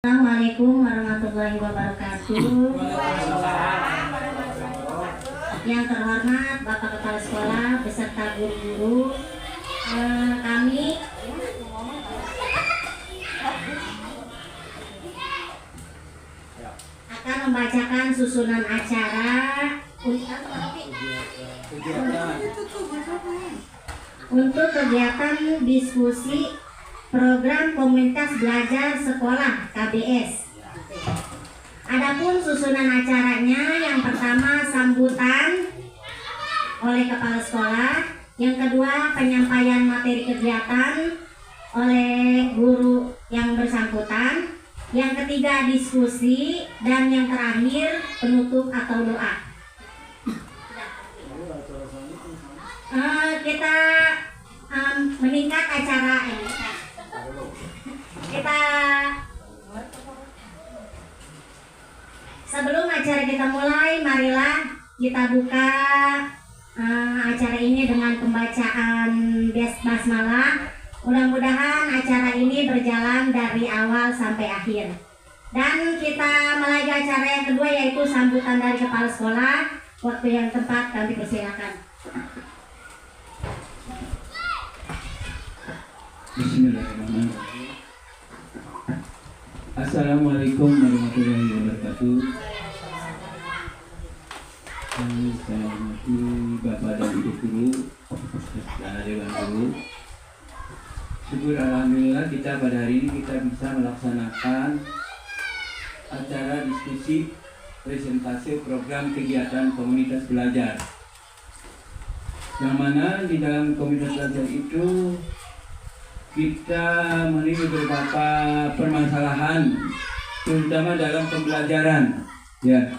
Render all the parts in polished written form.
Assalamualaikum warahmatullahi wabarakatuh. Yang terhormat Bapak Kepala Sekolah beserta guru-guru, kami akan membacakan susunan acara untuk kegiatan diskusi program komunitas belajar sekolah KBS. Adapun susunan acaranya, yang pertama sambutan oleh kepala sekolah, yang kedua penyampaian materi kegiatan oleh guru yang bersangkutan, yang ketiga diskusi, dan yang terakhir penutup atau doa. Kita meningkat acara ini. Sebelum acara kita mulai, marilah kita buka acara ini dengan pembacaan basmalah. Mudah-mudahan acara ini berjalan dari awal sampai akhir. Dan kita mulai acara yang kedua, yaitu sambutan dari kepala sekolah. Waktu yang tepat kami persilakan. Bismillahirrahmanirrahim. Assalamualaikum warahmatullahi wabarakatuh. Saya hormati Bapak dan Ibu guru dan Dewan Guru. Syukur alhamdulillah kita pada hari ini kita bisa melaksanakan acara diskusi presentasi program kegiatan komunitas belajar. Yang mana di dalam komunitas belajar itu kita memiliki beberapa permasalahan, terutama dalam pembelajaran, ya,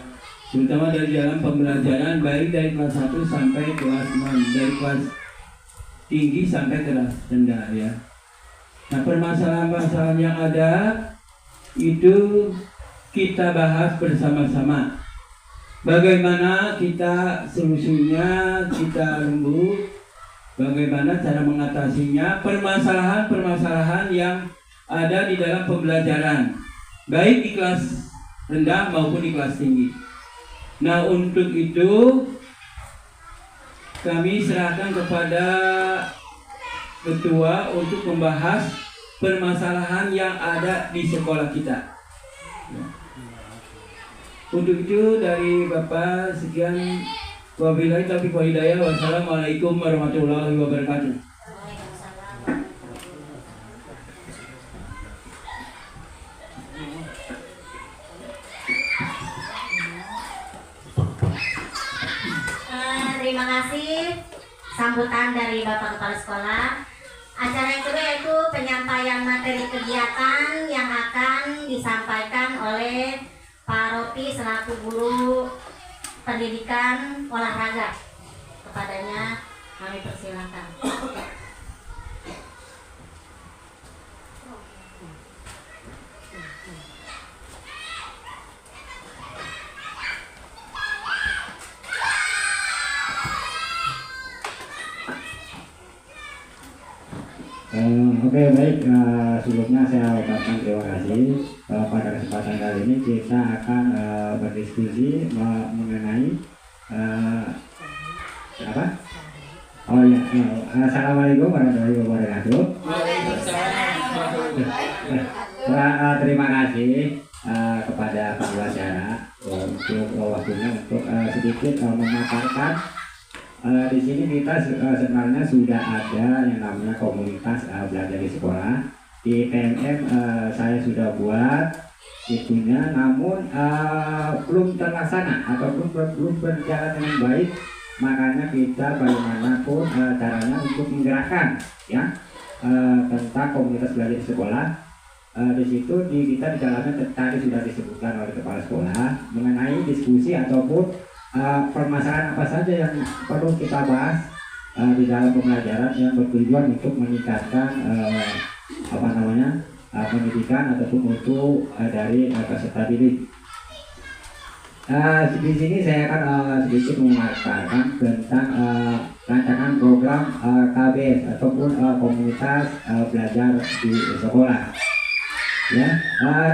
terutama dari dalam pembelajaran baik dari kelas 1 sampai kelas 6, dari kelas tinggi sampai kelas rendah, ya. Nah, permasalahan-permasalahan yang ada itu kita bahas bersama-sama. Bagaimana kita solusinya, kita lembut. Bagaimana cara mengatasinya, permasalahan-permasalahan yang ada di dalam pembelajaran, baik di kelas rendah maupun di kelas tinggi. Nah, untuk itu kami serahkan kepada ketua untuk membahas permasalahan yang ada di sekolah kita. Untuk itu dari Bapak sekian. Wabillahi taufiq wal hidayah. Wassalamualaikum warahmatullahi wabarakatuh. Terima kasih sambutan dari Bapak Kepala Sekolah. Acara yang kedua yaitu penyampaian materi kegiatan yang akan disampaikan oleh Pak Ropi selaku guru pendidikan olahraga. Kepadanya kami persilakan. Oke, baik. Sebelumnya saya ucapkan terima kasih. Pada kesempatan kali ini kita akan berdiskusi mengenai apa? Oh ya, assalamualaikum warahmatullahi wabarakatuh. Terima kasih kepada Pak Wawancara untuk waktunya untuk sedikit memaparkan. Di sini kita sebenarnya sudah ada yang namanya komunitas belajar di sekolah. Di TMM saya sudah buat itunya, namun belum terlaksana atau belum berjalan dengan baik. Makanya kita bagaimanapun caranya untuk menggerakkan, ya, tentang komunitas belajar di sekolah. Di situ kita di dalamnya tadi sudah disebutkan oleh kepala sekolah mengenai diskusi ataupun permasalahan apa saja yang perlu kita bahas di dalam pembelajaran yang bertujuan untuk meningkatkan pendidikan ataupun mutu dari peserta didik. Di sini saya akan sedikit memaparkan tentang rancangan program KBS ataupun komunitas belajar di sekolah. Ya,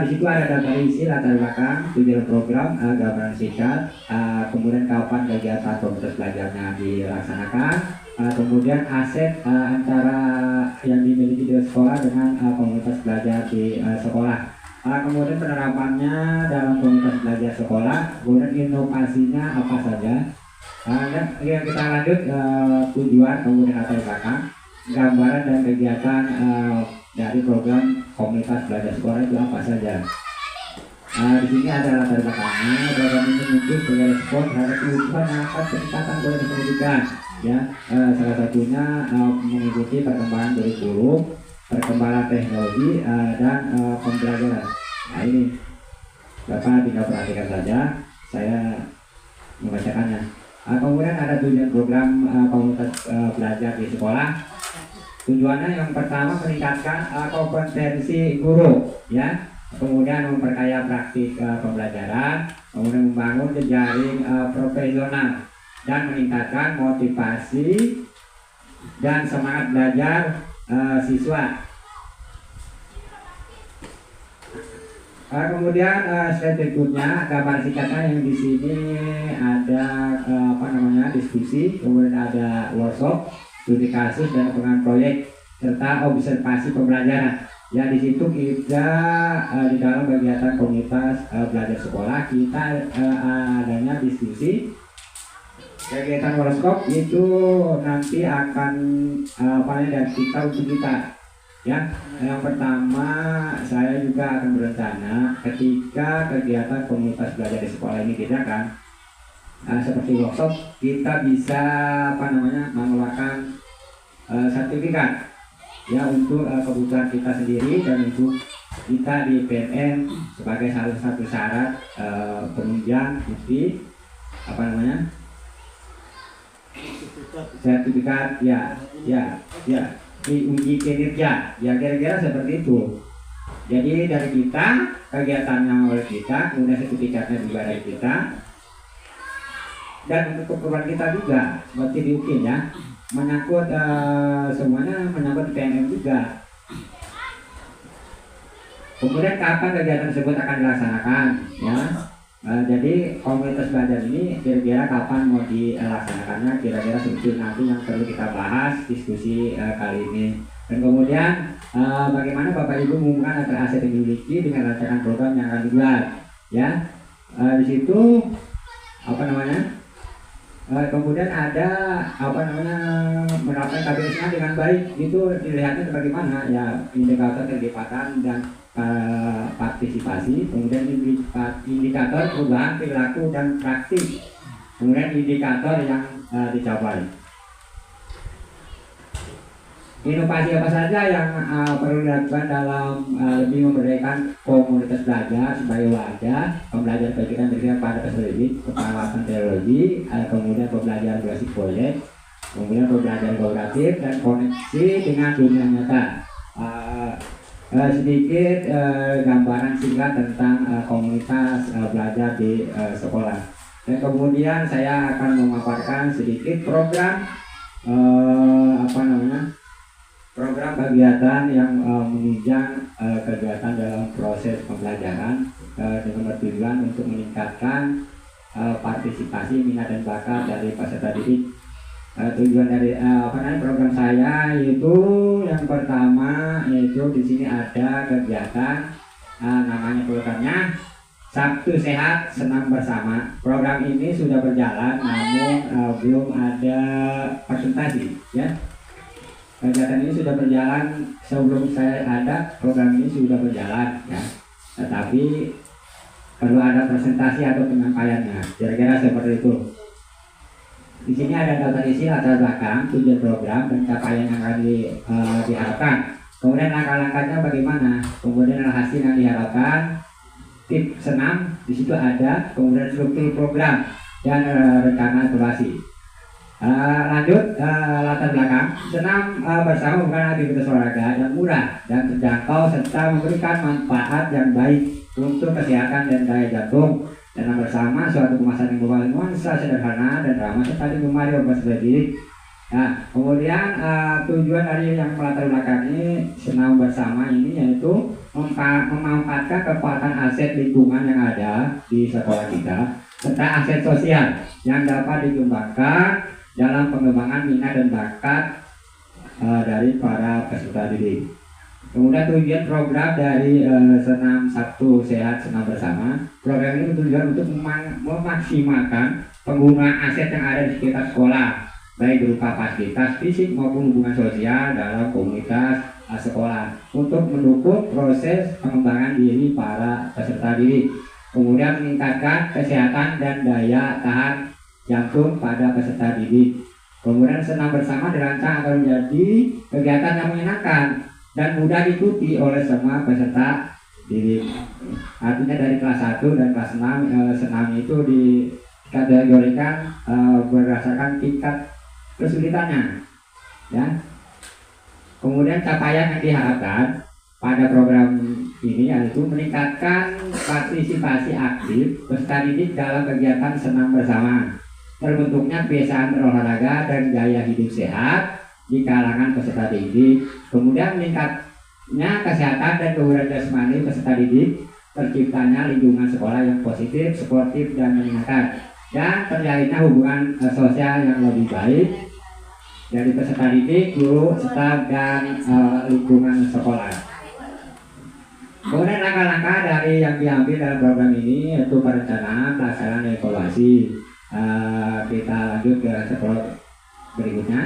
di situ ada daftar isi, latar belakang, tujuan program, gambaran singkat, kemudian kapan kegiatan komunitas belajarnya dilaksanakan, kemudian aset antara yang dimiliki di sekolah dengan komunitas belajar di sekolah. Kemudian penerapannya dalam komunitas belajar sekolah, kemudian inovasinya apa saja. Dan kita lanjut tujuan, kemudian latar belakang, gambaran dan kegiatan dari program komunitas belajar sekolah itu apa saja. Di sini ada latar belakangnya. Program ini muncul sebagai respon terhadap kebutuhan yang akan peningkatan kualitas pendidikan. Ya, salah satunya mengikuti perkembangan kurikulum, perkembangan teknologi dan pembelajaran. Nah ini, Bapak tinggal perhatikan saja. Saya membacakannya. Kemudian ada tujuan program komunitas belajar di sekolah. Tujuannya yang pertama meningkatkan kompetensi guru, ya, kemudian memperkaya praktik pembelajaran, kemudian membangun jejaring profesional dan meningkatkan motivasi dan semangat belajar siswa. Kemudian slide berikutnya gambar singkatnya yang di sini ada diskusi, kemudian ada workshop, studi kasus dan pengembangan proyek serta observasi pembelajaran. Ya, di situ kita di dalam kegiatan komunitas belajar sekolah kita adanya diskusi. Kegiatan workshop itu nanti akan dari kita untuk kita. Ya, yang pertama saya juga akan berencana ketika kegiatan komunitas belajar di sekolah ini diadakan, seperti workshop, kita bisa mengeluarkan sertifikat ya untuk kebutuhan kita sendiri dan untuk kita di PNN sebagai salah satu syarat penunjang bukti sertifikat ya diuji kinerja, ya kira-kira seperti itu. Jadi dari kita, kegiatannya oleh kita, kemudian sertifikatnya juga dari kita, dan untuk keperluan kita juga seperti di UKIN ya, menyangkut semuanya menyangkut PNM juga. Kemudian kapan kegiatan tersebut akan dilaksanakan ya. Jadi komunitas belajar ini kira-kira kapan mau dilaksanakannya, kira-kira seperti nanti yang perlu kita bahas diskusi kali ini. Dan kemudian bagaimana Bapak Ibu mengumumkan agar aset yang dimiliki dengan rancangan program yang akan dibuat ya. Di situ kemudian ada menerapkan KBS-nya dengan baik, itu dilihatnya bagaimana ya, indikator keterlibatan dan partisipasi, kemudian indikator perubahan perilaku dan praktik, kemudian indikator yang dicapai. Inovasi apa saja yang perlu dilakukan dalam lebih memberdayakan komunitas belajar sebagai wadah pembelajaran pendidikan berdasarkan pada perspektif pengawasan teknologi, kemudian pembelajaran berbasis proyek, kemudian pembelajaran kolaboratif dan koneksi dengan dunia nyata. Sedikit gambaran singkat tentang komunitas belajar di sekolah. Dan kemudian saya akan memaparkan sedikit program program kegiatan yang menunjang kegiatan dalam proses pembelajaran dengan bertujuan untuk meningkatkan partisipasi minat dan bakat dari peserta didik. Tujuan dari program saya yaitu yang pertama yaitu di sini ada kegiatan namanya programnya Sabtu Sehat Senam Bersama. Program ini sudah berjalan namun belum ada presentasi ya. Kegiatan ini sudah berjalan sebelum saya ada, program ini sudah berjalan ya. Tetapi perlu ada presentasi atau penyampaiannya. Kira-kira seperti itu. Di sini ada daftar isi, latar belakang, tujuan program dan capaian yang akan diharapkan. Kemudian langkah-langkahnya bagaimana? Kemudian hasil yang diharapkan, tip senam di situ ada, kemudian struktur program dan rencana evaluasi. Lanjut latar belakang, senam bersama bukan aktivitas olahraga yang murah dan terjangkau serta memberikan manfaat yang baik untuk kesehatan dan daya jantung. Senam bersama suatu kemasan yang bernuansa sederhana dan ramah serta digemari oleh peserta didik Nah, kemudian tujuan dari yang melatar belakangi senam bersama ini yaitu memanfaatkan kekuatan aset lingkungan yang ada di sekolah kita serta aset sosial yang dapat dikembangkan dalam pengembangan minat dan bakat dari para peserta didik. Kemudian tujuan program dari Senam Sabtu Sehat Senam Bersama, program ini bertujuan untuk memaksimalkan penggunaan aset yang ada di sekitar sekolah, baik berupa fasilitas fisik maupun hubungan sosial dalam komunitas sekolah untuk mendukung proses pengembangan diri para peserta didik, kemudian meningkatkan kesehatan dan daya tahan jantung pada peserta didik. Kemudian senam bersama dirancang agar menjadi kegiatan yang menyenangkan dan mudah diikuti oleh semua peserta didik. Artinya dari kelas 1 dan kelas 6 senam itu dikategorikan berdasarkan tingkat kesulitannya, ya. Kemudian capaian yang diharapkan pada program ini yaitu meningkatkan partisipasi aktif peserta didik dalam kegiatan senam bersama, terbentuknya kebiasaan berolahraga dan gaya hidup sehat di kalangan peserta didik, kemudian meningkatnya kesehatan dan kebugaran jasmani peserta didik, terciptanya lingkungan sekolah yang positif, sportif dan menyenangkan, dan terjalinnya hubungan sosial yang lebih baik dari peserta didik, guru, staf, dan lingkungan sekolah. Kemudian langkah-langkah dari yang diambil dalam program ini yaitu perencanaan, pelaksanaan, evaluasi. Kita lanjut ke slide berikutnya.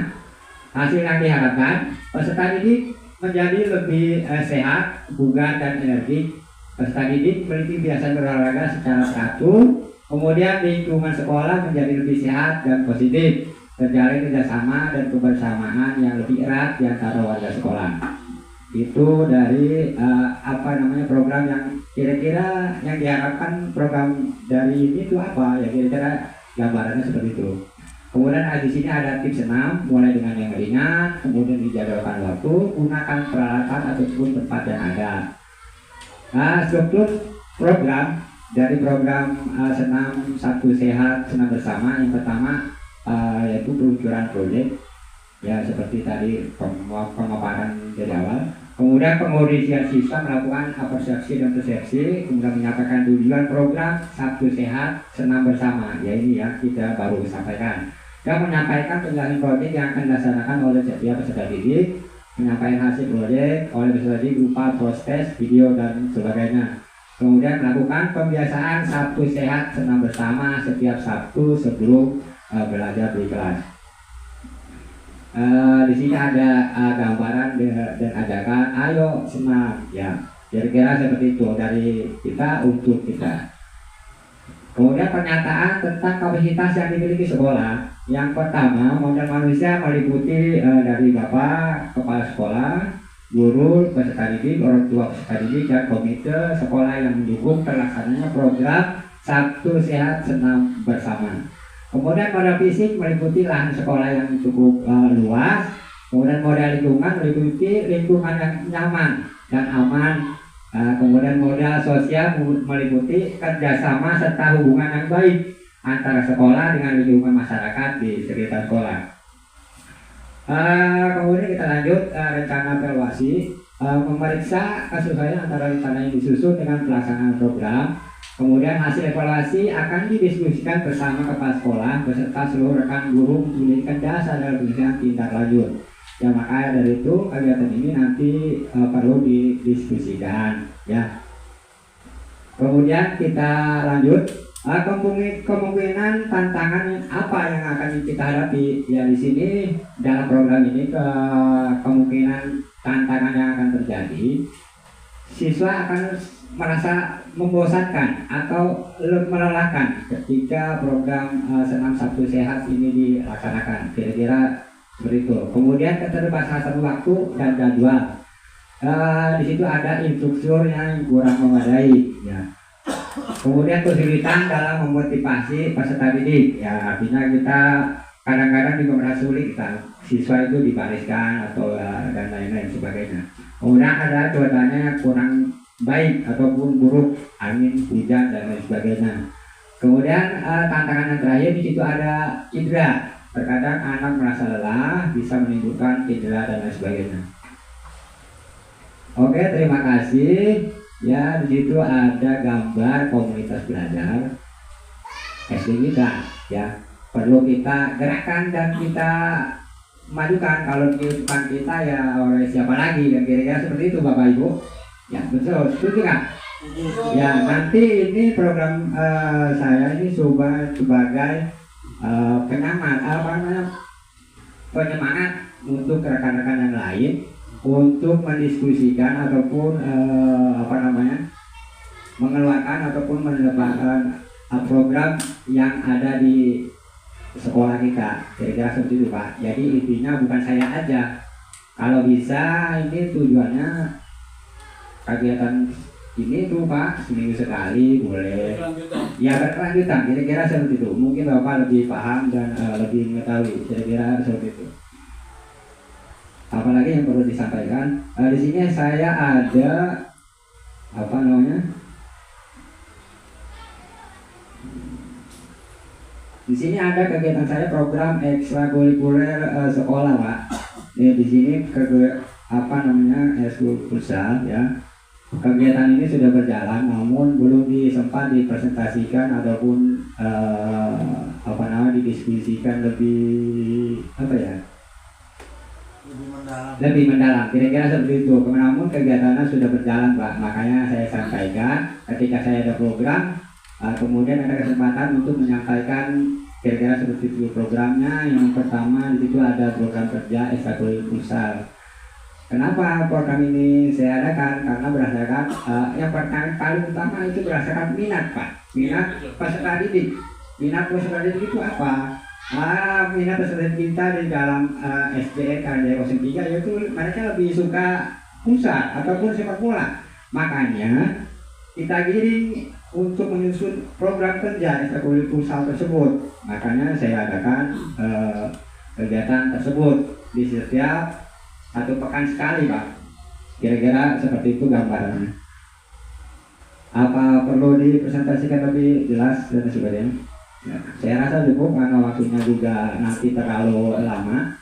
Hasil yang diharapkan, peserta didik menjadi lebih sehat, bugar, dan energik. Peserta didik memiliki kebiasaan berolahraga secara teratur, kemudian lingkungan sekolah menjadi lebih sehat dan positif, terjalin kerjasama dan kebersamaan yang lebih erat di antara warga sekolah. Itu dari program yang kira-kira yang diharapkan program dari ini itu apa ya, kira-kira gambarannya seperti itu. Kemudian di sini ada tips senam, mulai dengan yang ringan, kemudian dijadwalkan waktu, gunakan peralatan ataupun tempat yang ada. Struktur program dari program senam Sabtu Sehat Senam Bersama, yang pertama yaitu peluncuran proyek, ya seperti tadi pemaparan dari awal. Kemudian pengorisian siswa melakukan persepsi dan persepsi, kemudian menyampaikan tujuan program Sabtu Sehat Senam Bersama, ya ini ya kita baru sampaikan. Dan menyampaikan penjelasan proyek yang akan dilaksanakan oleh setiap peserta didik, menyampaikan hasil proyek oleh peserta didik berupa proses, video dan sebagainya. Kemudian melakukan pembiasaan Sabtu Sehat Senam Bersama setiap Sabtu sebelum belajar di kelas. Di sini ada gambaran dan ajakan ayo senam, ya kira-kira seperti itu dari kita untuk kita. Kemudian pernyataan tentang kapasitas yang dimiliki sekolah. Yang pertama, model manusia meliputi dari Bapak Kepala Sekolah, guru, peserta didik, orang tua peserta didik, dan komite sekolah yang mendukung terlaksananya program Sabtu Sehat Senam Bersama. Kemudian model fisik meliputi lahan sekolah yang cukup luas. Kemudian model lingkungan meliputi lingkungan yang nyaman dan aman. Kemudian model sosial meliputi kerjasama serta hubungan yang baik antara sekolah dengan lingkungan masyarakat di sekitar sekolah. Kemudian kita lanjut rencana evaluasi, memeriksa kesesuaian antara rencana yang disusun dengan pelaksanaan program. Kemudian hasil evaluasi akan didiskusikan bersama kepala sekolah beserta seluruh rekan guru untuk menjadikan dasar dalam penyusunan tindak lanjut. Ya maka dari itu kegiatan ini nanti perlu didiskusikan, ya. Kemudian kita lanjut, kemungkinan tantangan apa yang akan kita hadapi, ya di sini dalam program ini kemungkinan tantangan yang akan terjadi, siswa akan merasa membosankan atau melelahkan ketika program senam Sabtu Sehat ini dilaksanakan, kira-kira seperti itu. Kemudian keterbatasan waktu dan jadwal. Di situ ada instruktur yang kurang memadai, ya. Kemudian kesulitan dalam memotivasi peserta didik, ya artinya kita kadang-kadang juga merasa sulit kita siswa itu dibariskan atau dan lain-lain sebagainya. Kemudian ada cuacanya yang kurang baik ataupun buruk, angin, hujan dan lain sebagainya. Kemudian tantangan yang terakhir di situ ada cedera. Terkadang anak merasa lelah, bisa menimbulkan cedera dan lain sebagainya. Oke, terima kasih. Ya, di situ ada gambar komunitas belajar SD kita. Ya, perlu kita gerakkan dan kita majukan. Kalau bukan kita ya oleh siapa lagi? Dan kira-kira seperti itu, Bapak Ibu. Ya, betul. Setuju nggak? Ya, nanti ini program saya ini sebagai penyemangat untuk rekan-rekan yang lain untuk mendiskusikan ataupun mengeluarkan ataupun menebakkan program yang ada di sekolah kita. Kira-kira seperti itu, Pak. Jadi intinya bukan saya aja. Kalau bisa ini tujuannya kegiatan ini tuh Pak, seminggu sekali boleh. Ya, berkelanjutan. Kira-kira seperti itu. Mungkin Bapak lebih paham dan lebih mengetahui. Kira-kira seperti itu. Apalagi yang perlu disampaikan? Di sini saya ada Di sini ada kegiatan saya program ekstrakurikuler sekolah, Pak. Ya, di sini ekskul futsal ya. Kegiatan ini sudah berjalan, namun belum disempat dipresentasikan ataupun didiskusikan lebih mendalam. Kira-kira seperti itu. Namun kegiatannya sudah berjalan, Pak. Makanya saya sampaikan ketika saya ada program, kemudian ada kesempatan untuk menyampaikan kira-kira seperti itu programnya. Yang pertama di situ ada program kerja ekstrakurikuler futsal. Kenapa program ini saya adakan? Karena berdasarkan yang paling utama itu berdasarkan minat, Pak. Minat peserta didik. Minat peserta didik itu apa? Minat peserta kita di dalam SDN Karya 03 yaitu mereka lebih suka futsal ataupun sepak bola. Makanya kita giring untuk menyusun program kerja ekstrakurikuler futsal tersebut. Makanya saya adakan kegiatan tersebut di setiap 1 pekan sekali, Pak. Kira-kira seperti itu gambarannya. Apa perlu dipresentasikan lebih jelas dan sebagainya? Ya, saya rasa cukup karena waktunya juga nanti terlalu lama.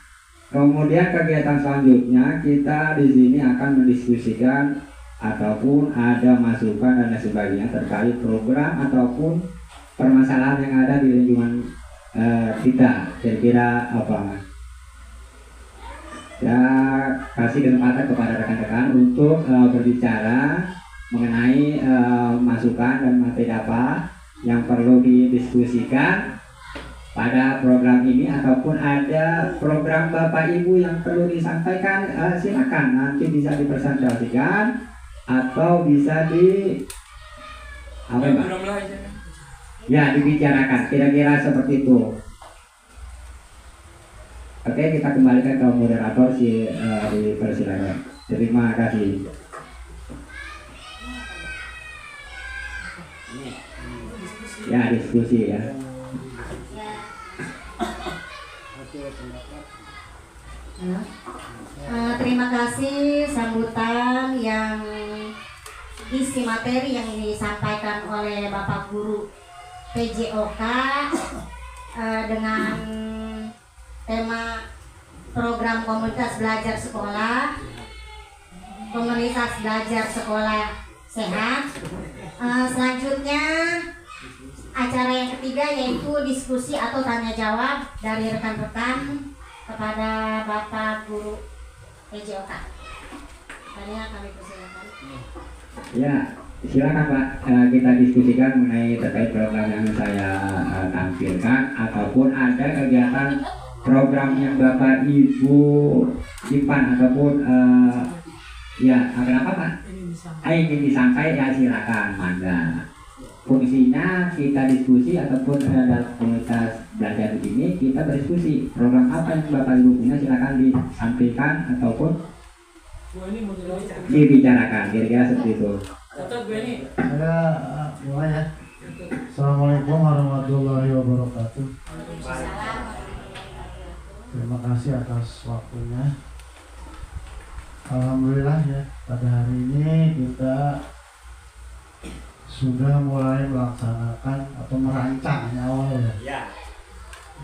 Kemudian kegiatan selanjutnya kita di sini akan mendiskusikan ataupun ada masukan dan lain sebagainya terkait program ataupun permasalahan yang ada di lingkungan kita. Kira-kira apa? Ya, kasih kesempatan kepada rekan-rekan untuk berbicara mengenai masukan dan materi apa yang perlu didiskusikan pada program ini ataupun ada program Bapak Ibu yang perlu disampaikan, silakan nanti bisa dipresentasikan atau bisa dibicarakan. Kira-kira seperti itu. Oke, kita kembalikan ke moderator dipersilakan. Terima kasih. Ya, diskusi ya. Terima kasih sambutan yang isi materi yang disampaikan oleh Bapak Guru PJOK dengan tema program komunitas belajar sekolah sehat. Selanjutnya acara yang ketiga yaitu diskusi atau tanya jawab dari rekan-rekan kepada Bapak Guru PJOK. Tanya kami persilakan. Ya, silakan Pak. Kita diskusikan mengenai terkait program yang saya tampilkan ataupun ada kegiatan program yang Bapak Ibu simpan ataupun apa Pak? Ingin disampaikan ya silakan, mangga. Fungsinya kita diskusi ataupun dalam komunitas belajar begini kita berdiskusi program apa yang Bapak Ibu punya silakan disampaikan ataupun dibicarakan. Kira-kira seperti itu. Ada mulai ya. Assalamualaikum warahmatullahi wabarakatuh. Terima kasih atas waktunya. Alhamdulillah ya, pada hari ini kita sudah mulai melaksanakan atau merancang awal ya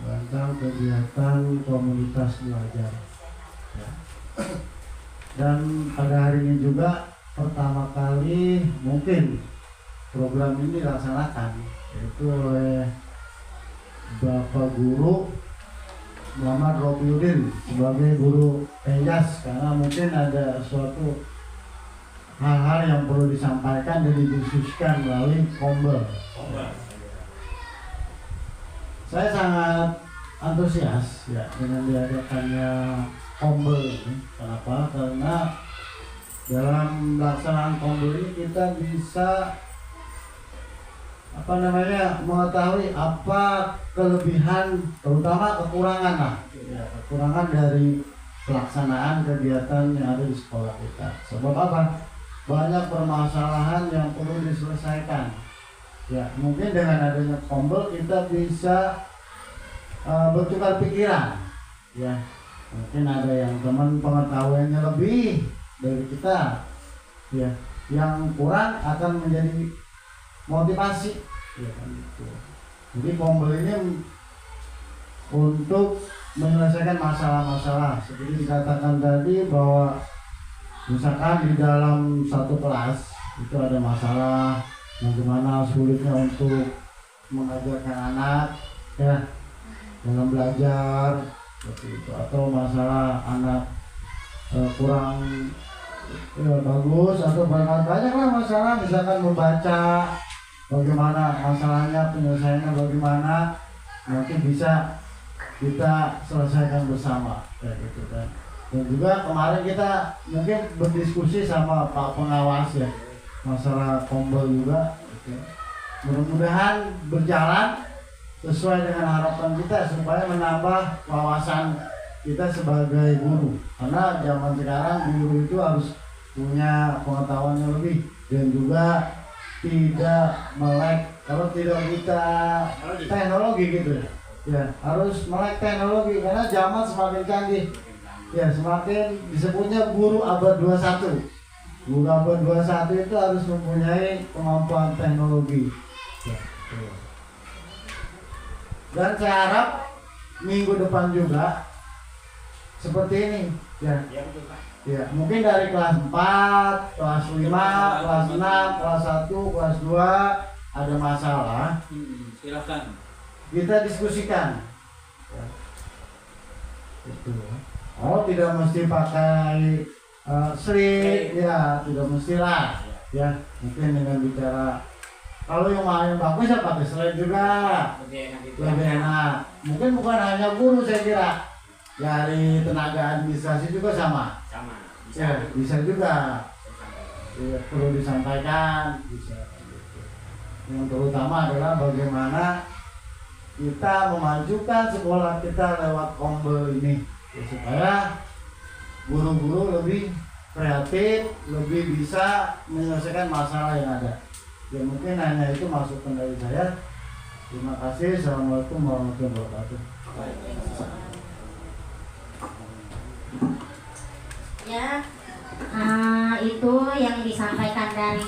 tentang kegiatan komunitas belajar. Ya. Dan pada hari ini juga pertama kali mungkin program ini dilaksanakan, yaitu oleh Bapak Guru Muhammad Robiuddin sebagai guru penjas, karena mungkin ada suatu hal-hal yang perlu disampaikan dan didiskusikan melalui kombel. Saya sangat antusias ya dengan diadakannya kombel ini. Kenapa? Karena dalam pelaksanaan kombel ini kita bisa mengetahui apa kelebihan, terutama kekurangan lah, ya, kekurangan dari pelaksanaan kegiatan yang ada di sekolah kita. Sebab apa? Banyak permasalahan yang perlu diselesaikan. Ya, mungkin dengan adanya kombel kita bisa bertukar pikiran. Ya, mungkin ada yang teman pengetahuannya lebih dari kita. Ya, yang kurang akan menjadi motivasi. Ya, kan gitu. Jadi kombel ini untuk menyelesaikan masalah-masalah seperti dikatakan tadi, bahwa misalkan di dalam satu kelas itu ada masalah bagaimana sulitnya untuk mengajarkan anak ya dalam belajar seperti itu, atau masalah anak kurang bagus, atau banyaklah masalah misalkan membaca, bagaimana masalahnya, penyelesaiannya bagaimana, nanti bisa kita selesaikan bersama kayak gitu kan. Dan juga kemarin kita mungkin berdiskusi sama Pak Pengawas ya masalah kombel juga gitu. Mudah-mudahan berjalan sesuai dengan harapan kita supaya menambah wawasan kita sebagai guru, karena zaman sekarang guru itu harus punya pengetahuan yang lebih dan juga tidak melek. Kalau tidak kita teknologi gitu ya, harus melek teknologi karena zaman semakin canggih. Ya, semakin disebutnya guru abad 21. Guru abad 21 itu harus mempunyai kemampuan teknologi. Ya, dan saya harap minggu depan juga seperti ini ya. Ya, mungkin dari kelas 4, kelas 5, kelas 6, kelas 1, kelas 2 ada masalah. Silakan. Kita diskusikan. Ya. Itu. Oh, tidak mesti pakai slide, ya, tidak mestilah. Ya, mungkin dengan bicara kalau yang main bagus ya pakai slide juga. Lebih enak. Mungkin bukan hanya guru, saya kira. Dari tenaga administrasi juga sama. Ya, bisa juga. Ya, perlu disampaikan, bisa. Yang terutama adalah bagaimana kita memajukan sekolah kita lewat kombel ini, ya, supaya guru-guru lebih kreatif, lebih bisa menyelesaikan masalah yang ada. Ya, mungkin hanya itu masukan dari saya. Terima kasih. Assalamualaikum warahmatullahi wabarakatuh. Ya, itu yang disampaikan dari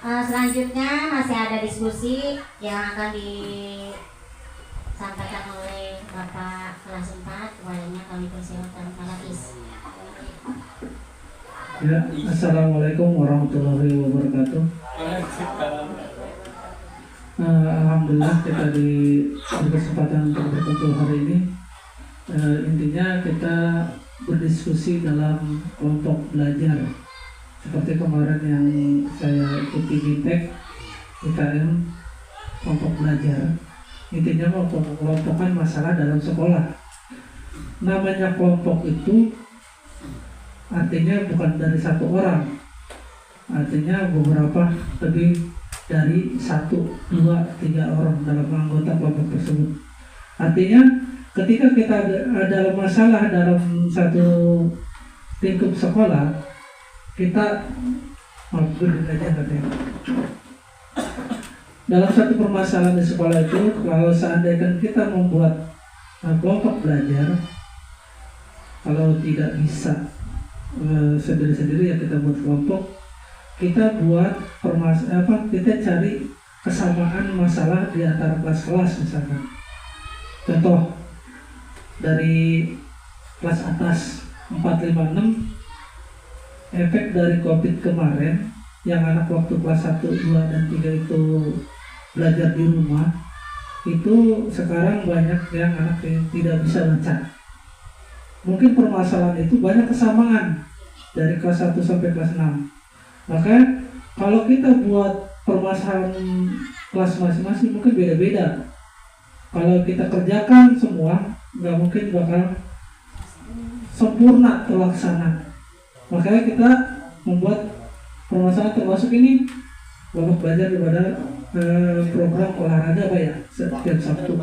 selanjutnya masih ada diskusi yang akan disampaikan oleh Bapak kelas 4. Kepadanya kami persilakan Pak Lapis. Ya, assalamualaikum warahmatullahi wabarakatuh. Alhamdulillah kita diberi kesempatan untuk berkumpul hari ini. Intinya kita berdiskusi dalam kelompok belajar seperti kemarin yang saya ikuti BIMTEK IKM kelompok belajar. Intinya kelompokan masalah dalam sekolah. Namanya kelompok itu artinya bukan dari satu orang, artinya beberapa, lebih dari 1, 2, 3 orang dalam anggota kelompok tersebut. Artinya ketika kita ada masalah dalam satu lingkup sekolah, kita dalam satu permasalahan di sekolah itu, kalau seandainya kita membuat kelompok belajar, kalau tidak bisa sendiri-sendiri ya kita buat kelompok, kita buat kita cari kesamaan masalah di antara kelas-kelas misalkan. Contoh dari kelas atas 456, efek dari COVID kemarin yang anak waktu kelas 1, 2, dan 3 itu belajar di rumah, itu sekarang banyak yang anak yang tidak bisa baca. Mungkin permasalahan itu banyak kesamaan dari kelas 1 sampai kelas 6. Maka kalau kita buat permasalahan kelas masing-masing mungkin beda-beda. Kalau kita kerjakan semua, nggak mungkin bakal sempurna terlaksana. Makanya kita membuat permasalahan termasuk ini kelompok belajar daripada program olahraga Pak ya, setiap Sabtu.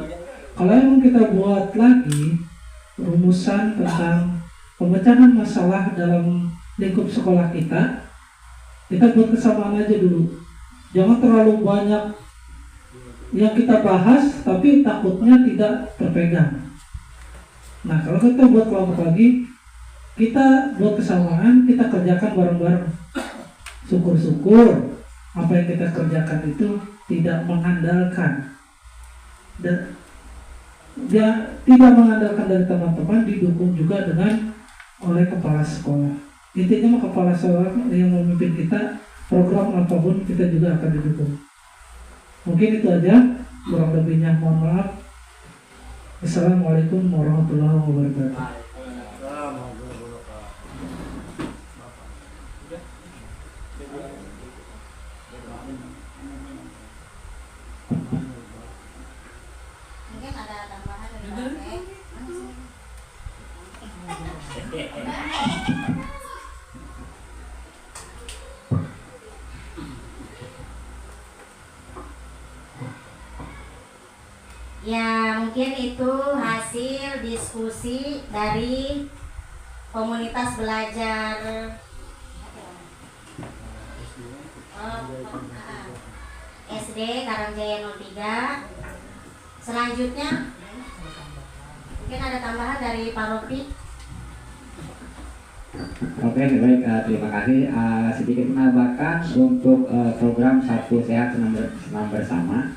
Kalau emang kita buat lagi rumusan tentang pemecahan masalah dalam lingkup sekolah kita buat kesamaan aja dulu. Jangan terlalu banyak yang kita bahas tapi takutnya tidak terpegang. Nah, kalau kita buat kelompok lagi, kita buat kesamaan, kita kerjakan bareng-bareng. Syukur-syukur apa yang kita kerjakan itu tidak mengandalkan dan dia tidak mengandalkan dari teman-teman, didukung juga dengan oleh kepala sekolah. Intinya kepala sekolah yang memimpin kita, program apapun kita juga akan didukung. Mungkin itu aja, kurang lebihnya mohon maaf. Assalamualaikum warahmatullahi wabarakatuh. Mungkin ada tambahan dari Pak. Ya, mungkin itu hasil diskusi dari komunitas belajar SD Karangjaya 03. Selanjutnya mungkin ada tambahan dari Pak Rofi. Oke, baik, terima kasih. Sedikit menambahkan untuk program Satu Sehat Senam Bersama.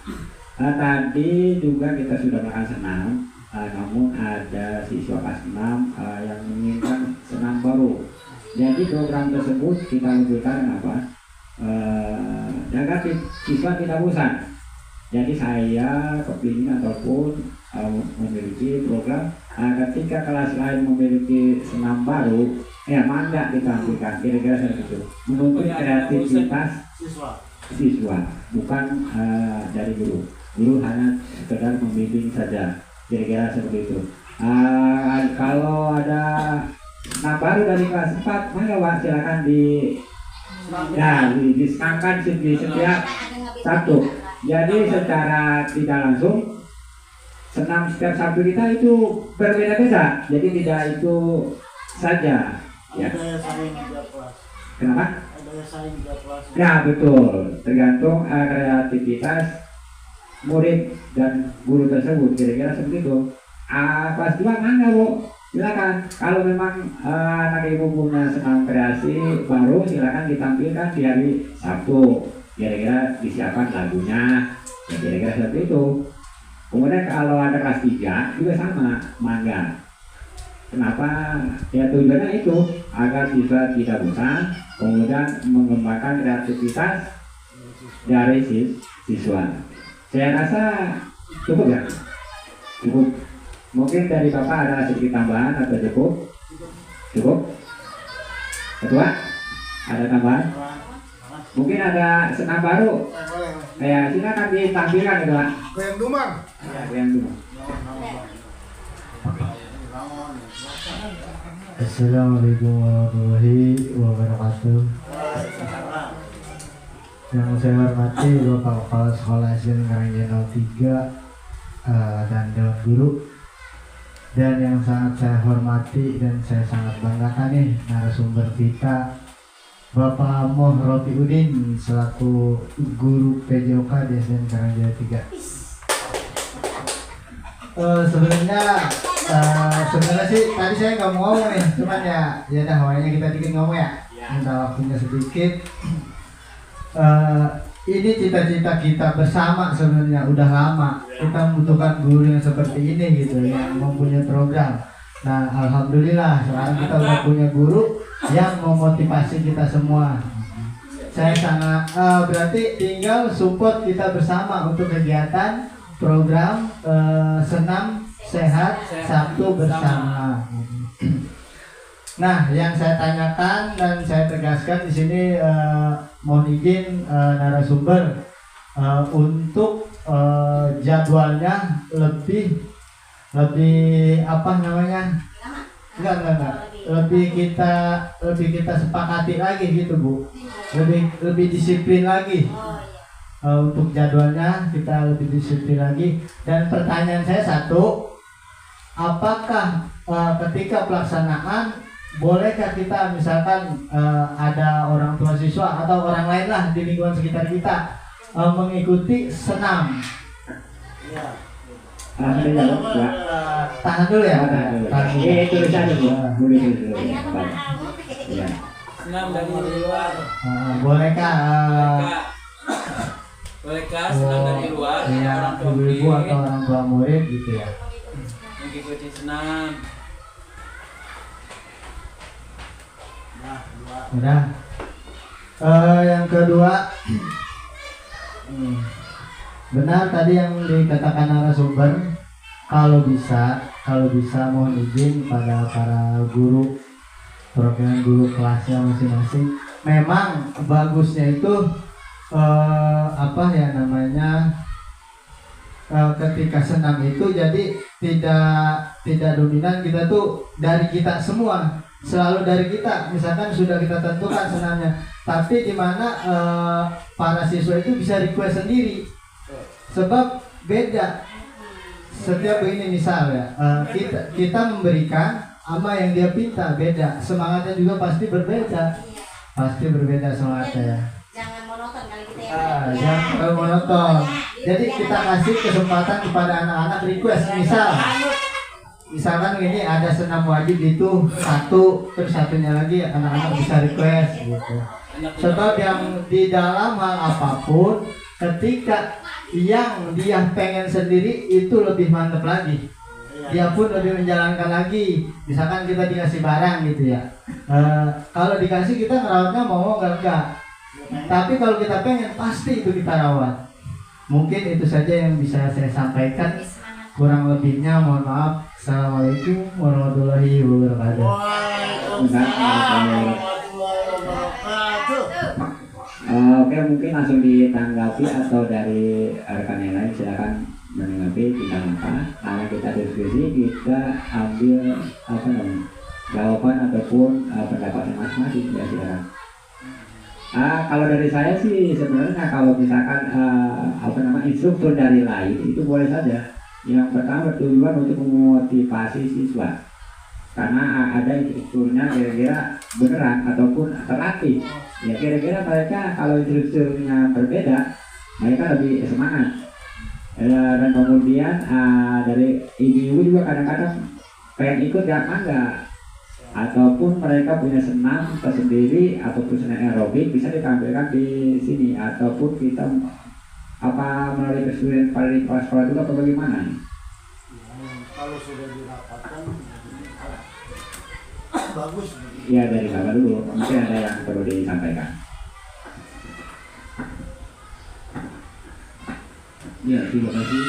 Tadi juga kita sudah melakukan senam, namun ada siswa kelas 6 yang menginginkan senam baru. Jadi program tersebut kita luncurkan apa? Agar siswa tidak bosan. Jadi saya kepingin ataupun memiliki program ketika kelas lain memiliki senam baru, ya mangga ditampilkan, kira-kira seperti itu. Menuntut kreativitas siswa, bukan dari guru. Guru hanya sekedar membimbing saja, kira-kira seperti itu. Kalau ada baru dari kelas 4, maka Pak silakan disenangkan di setiap Sabtu. Jadi secara tidak langsung senam setiap Sabtu kita itu berbeda-beda. Jadi tidak itu saja. Ya. Kenapa? Ya betul. Tergantung kreativitas murid dan guru tersebut, kira-kira seperti itu. Kelas 2 mangga Bu, silakan. Kalau memang anak ibu punya senam kreasi baru, silakan ditampilkan di hari Sabtu. Kira-kira disiapkan lagunya, ya kira-kira seperti itu. Kemudian kalau ada kelas 3 juga sama, mangga. Kenapa? Ya tujuannya itu agar siswa tidak bosan, kemudian mengembangkan kreativitas dari siswa. Saya rasa cukup ya, cukup. Mungkin dari Bapak ada sedikit tambahan atau cukup? Cukup? Ketua, ada tambahan? Mungkin ada senam baru? Ya, silakan ditampilkan ya Pak. Goyang dumang. Ya, goyang dumang. Assalamualaikum warahmatullahi wabarakatuh. Yang saya hormati Bapak Kepala Sekolah SD Karangjaya 03 dan Dewan Guru. Dan yang sangat saya hormati dan saya sangat banggakan nih narasumber kita Bapak Moh Rofi Udin selaku guru PJOK di SD Karangjaya 3. Sebenarnya sih tadi saya nggak mau ngomong nih, cuman ya dah awalnya kita dikit ngomong ya, minta waktunya sedikit. ini cita-cita kita bersama sebenarnya udah lama. Kita membutuhkan guru yang seperti ini gitu, yang mempunyai program. Nah, alhamdulillah sekarang kita udah punya guru yang memotivasi kita semua. Saya sangat berarti tinggal support kita bersama untuk kegiatan program senam sehat Sabtu bersama. Nah, yang saya tanyakan dan saya tegaskan di sini mohon izin narasumber untuk jadwalnya lebih apa namanya? Enggak. Lebih kita sepakati lagi gitu, Bu. Lebih disiplin lagi. Untuk jadwalnya kita lebih disiplin lagi. Dan pertanyaan saya satu, apakah ketika pelaksanaan bolehkah kita misalkan ada orang tua siswa atau orang lain lah di lingkungan sekitar kita mengikuti senam? Tahan dulu ya. Tulisan dulu. Senam dari luar. Bolehkah senam dari luar? Iya, Orang tua ibu-ibu murid atau orang tua murid gitu ya. mengikuti senam. Udah. Yang kedua, benar tadi yang dikatakan narasumber, kalau bisa mohon izin pada para guru program guru kelasnya masing-masing. Memang bagusnya itu ketika senam itu jadi tidak dominan kita tuh dari kita semua, selalu dari kita. Misalkan sudah kita tentukan senamnya, tapi di mana para siswa itu bisa request sendiri, sebab beda. Setiap ini misal ya, kita memberikan sama yang dia pinta beda, semangatnya juga pasti berbeda semangatnya ya. Jangan monoton kali kita ya. Jangan monoton. Jadi kita kasih kesempatan kepada anak-anak request. Misalkan ini ada senam wajib itu satu, terus satunya lagi anak-anak bisa request gitu. Sebab yang di dalam hal apapun, ketika yang dia pengen sendiri itu lebih mantap lagi. Dia pun lebih menjalankan lagi. Misalkan kita dikasih barang gitu ya. Kalau dikasih kita ngerawatnya mau enggak. Tapi kalau kita pengen pasti itu kita rawat. Mungkin itu saja yang bisa saya sampaikan. Kurang lebihnya mohon maaf. Assalamualaikum warahmatullahi wabarakatuh. Oke, mungkin langsung ditanggapi atau dari rekan yang lain silakan menanggapi tentang apa. Karena kita diskusi, kita ambil jawaban ataupun pendapat masing-masing ya, silakan. Kalau dari saya sih sebenarnya kalau misalkan instruktur dari lain itu boleh saja. Yang pertama bertujuan untuk memotivasi siswa, karena ada instrukturnya kira-kira beneran ataupun terlatih. Ya kira-kira mereka kalau instrukturnya berbeda, mereka lebih semangat. Dan kemudian dari ibu-ibu juga kadang-kadang pengen ikut ya mangga. Ataupun mereka punya senam tersendiri ataupun senam aerobik bisa ditampilkan di sini, ataupun kita melalui kesulitan pada di sekolah juga atau bagaimana? Kalau sudah dirapatkan bagus. Ya dari Bapak dulu, mungkin ada yang perlu disampaikan. Ya, terima kasih.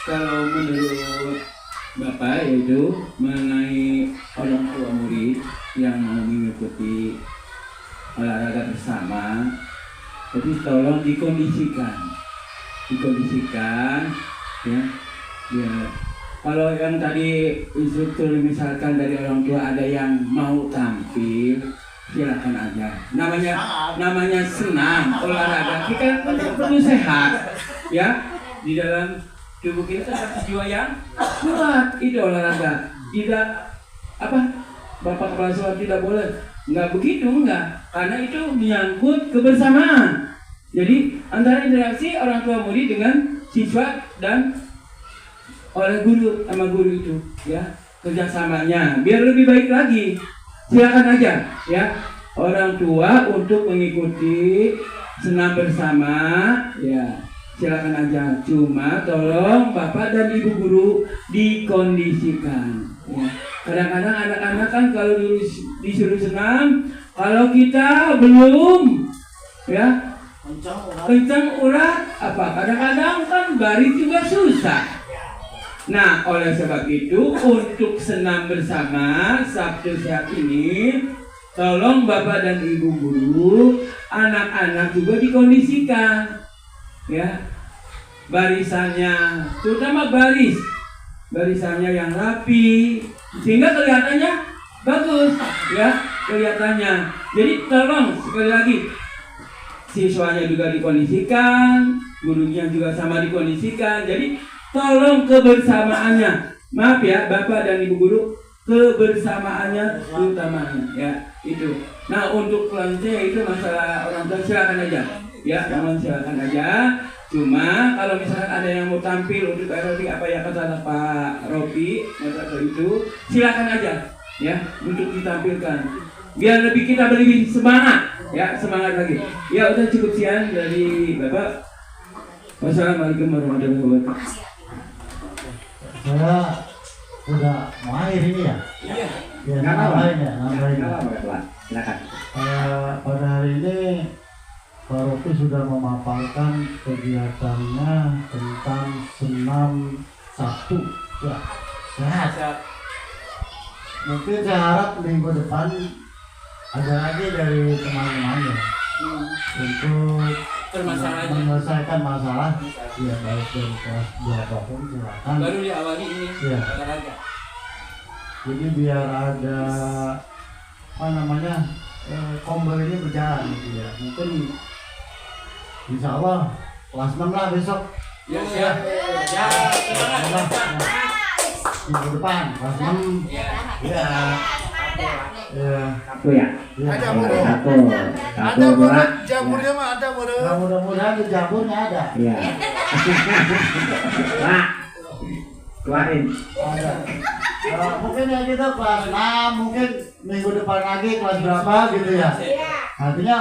Kalau menurut Bapak yaitu mengenai orang tua murid yang mau mengikuti olahraga bersama, jadi tolong dikondisikan ya. Kalau yang tadi instruktur misalkan dari orang tua ada yang mau tampil, silakan aja. Namanya senam olahraga, kita perlu sehat ya di dalam tubuh kita tetap jiwa yang kuat. Itu olahraga. Tidak Bapak Kepala Sekolah tidak boleh. Enggak begitu, enggak. Karena itu menyangkut kebersamaan. Jadi antara interaksi orang tua murid dengan siswa dan oleh guru sama guru itu ya, kerjasamanya biar lebih baik lagi. Silakan aja ya orang tua untuk mengikuti senam bersama, ya silakan aja. Cuma tolong Bapak dan Ibu guru dikondisikan. Ya. Kadang-kadang anak-anak kan kalau disuruh senam, kalau kita belum, ya kencang urat, apa kadang-kadang kan baris juga susah. Nah, oleh sebab itu untuk senam bersama Sabtu Sehat ini, tolong Bapak dan Ibu guru, anak-anak juga dikondisikan. Ya, barisannya, terutama barisannya yang rapi, sehingga kelihatannya bagus, ya kelihatannya. Jadi tolong sekali lagi, siswanya juga dikondisikan, gurunya juga sama dikondisikan. Jadi tolong kebersamaannya, maaf ya Bapak dan Ibu guru, kebersamaannya utamanya, ya itu. Nah untuk kelanjutnya itu masalah orang tua, silakan aja. Ya, namun silakan aja. Cuma kalau misalkan ada yang mau tampil untuk aerobik apa ya kata Pak Robi atau itu, silakan aja ya untuk ditampilkan. Biar kita lebih semangat, ya semangat lagi. Ya udah cukup sekian dari Bapak. Wassalamualaikum warahmatullahi wabarakatuh. Saya udah mau akhir ini ya. Iya. Ya, nambahin ya, nambahin. Silakan. Pada hari ini Pak Rofi sudah memaparkan kegiatannya tentang senam Sabtu ya, sehat. Mungkin saya harap minggu depan ada lagi dari teman-temannya untuk menyelesaikan masalah ya, baik dari kelas berapapun silakan. Baru diawali ini Ya. olahraga. Jadi biar ada combo ini berjalan gitu ya. Mungkin insya Allah kelas 6 lah besok. Ya siap. Ya. Minggu depan kelas 6. Ya. Ya. Satu ya. Ya. Ada Satu. murid. Satu Ada dua. murid, jamurnya mah ada murid. Nah, mudah-mudahan di jamurnya ada. Iya. Pak, keluarin. Ada. Mungkin ya kita kelas 6, mungkin minggu depan lagi kelas berapa gitu ya. Artinya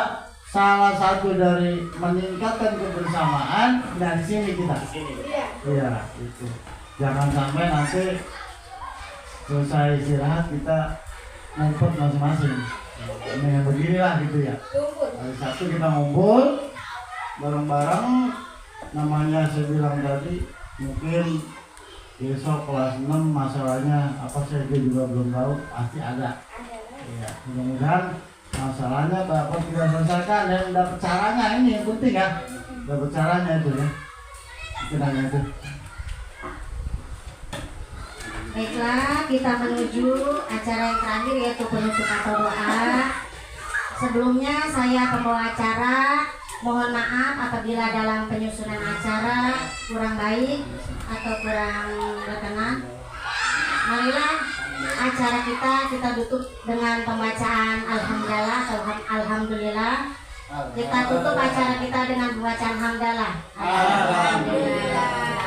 salah satu dari meningkatkan kebersamaan dari sini kita. Iya, itu. Jangan sampai nanti selesai istirahat kita ngumpet masing-masing. Yang beginilah gitu ya. Hari Sabtu kita ngumpul bareng-bareng, namanya saya bilang tadi, mungkin besok kelas 6 masalahnya apa saya juga belum tahu, pasti ada. Ya, mudah-mudahan masalahnya dapat kita selesaikan dan dapat caranya, ini yang penting ya. Dapat caranya itu ya. Itu hanya itu. Baiklah, kita menuju acara yang terakhir yaitu penutup atau doa. Sebelumnya saya pembawa acara mohon maaf apabila dalam penyusunan acara kurang baik atau kurang berkenan. Marilah acara kita tutup dengan pembacaan alhamdulillah atau alhamdulillah. Kita tutup acara kita dengan pembacaan hamdalah. Alhamdulillah.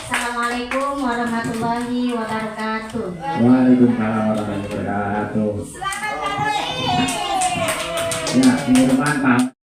Assalamualaikum warahmatullahi wabarakatuh. Waalaikumsalam warahmatullahi wabarakatuh. Ya, minggu depan Pak.